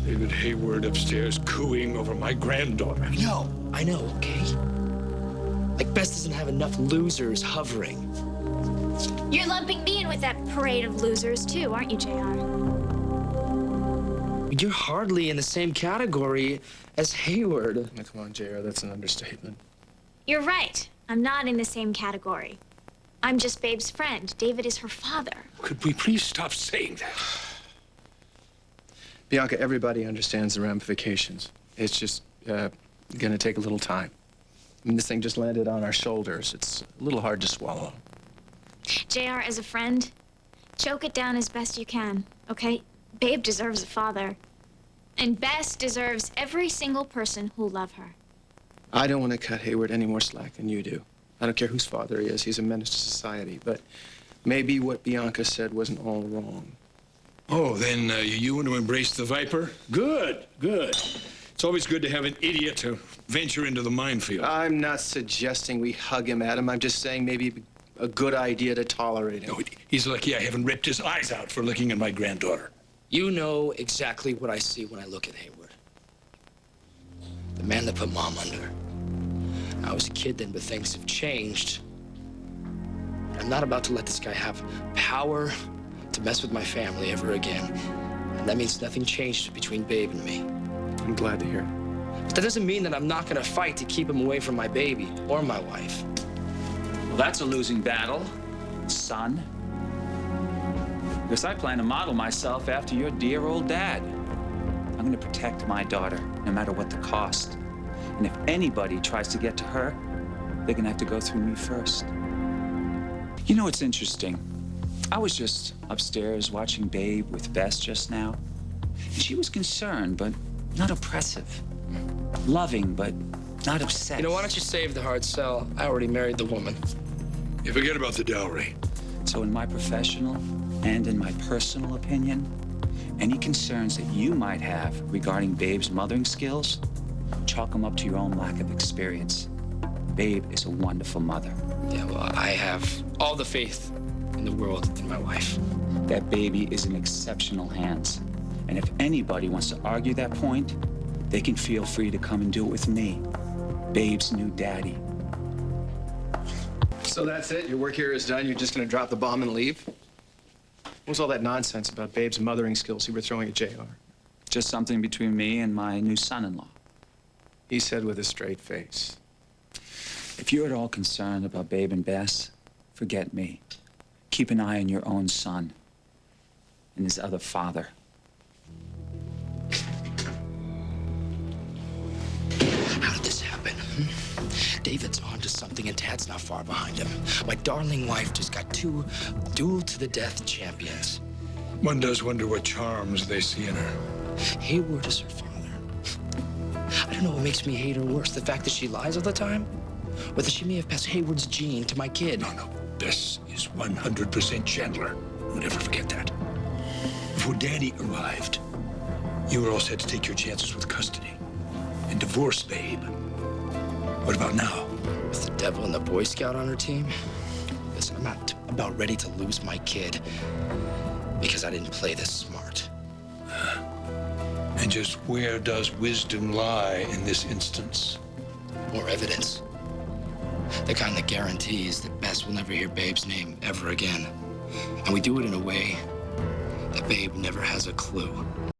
David Hayward upstairs cooing over my granddaughter. I know, okay? Like, Bess doesn't have enough losers hovering. You're lumping me in with that parade of losers, too, aren't you, JR? You're hardly in the same category as Hayward. Now, come on, JR, that's an understatement. You're right. I'm not in the same category. I'm just Babe's friend. David is her father. Could we please stop saying that? Bianca, everybody understands the ramifications. It's just gonna take a little time. I mean, this thing just landed on our shoulders. It's a little hard to swallow. JR, as a friend, choke it down as best you can, okay? Babe deserves a father. And Bess deserves every single person who'll love her. I don't want to cut Hayward any more slack than you do. I don't care whose father he is. He's a menace to society. But maybe what Bianca said wasn't all wrong. Oh, then you want to embrace the Viper? Good, good. It's always good to have an idiot to venture into the minefield. I'm not suggesting we hug him, Adam. I'm just saying maybe a good idea to tolerate him. No, he's lucky I haven't ripped his eyes out for looking at my granddaughter. You know exactly what I see when I look at Hayward. The man that put Mom under. I was a kid then, but things have changed. I'm not about to let this guy have power to mess with my family ever again. And that means nothing changed between Babe and me. I'm glad to hear. But that doesn't mean that I'm not gonna fight to keep him away from my baby or my wife. Well, that's a losing battle, son. Because I plan to model myself after your dear old dad. I'm going to protect my daughter, no matter what the cost. And if anybody tries to get to her, they're going to have to go through me first. You know, it's interesting. I was just upstairs watching Babe with Bess just now. And she was concerned, but not oppressive. Loving, but not obsessed. You know, why don't you save the hard sell? I already married the woman. You forget about the dowry. So in my professional and in my personal opinion, any concerns that you might have regarding Babe's mothering skills, chalk them up to your own lack of experience. Babe is a wonderful mother. Yeah, well, I have all the faith in the world in my wife. That baby is in exceptional hands. And if anybody wants to argue that point, they can feel free to come and do it with me, Babe's new daddy. So that's it? Your work here is done? You're just gonna drop the bomb and leave? What was all that nonsense about Babe's mothering skills you were throwing at JR? Just something between me and my new son-in-law. He said with a straight face. If you're at all concerned about Babe and Bess, forget me. Keep an eye on your own son and his other father. How did this happen? David's onto something and Tad's not far behind him. My darling wife just got two duel-to-the-death champions. One does wonder what charms they see in her. Hayward is her father. I don't know what makes me hate her worse, the fact that she lies all the time, or that she may have passed Hayward's gene to my kid. No. Bess is 100% Chandler. Don't ever forget that. Before Daddy arrived, you were all set to take your chances with custody and divorce Babe. What about now? With the devil and the Boy Scout on her team? Listen, I'm not about ready to lose my kid because I didn't play this smart. And just where does wisdom lie in this instance? More evidence. The kind that guarantees that Bess will never hear Babe's name ever again. And we do it in a way that Babe never has a clue.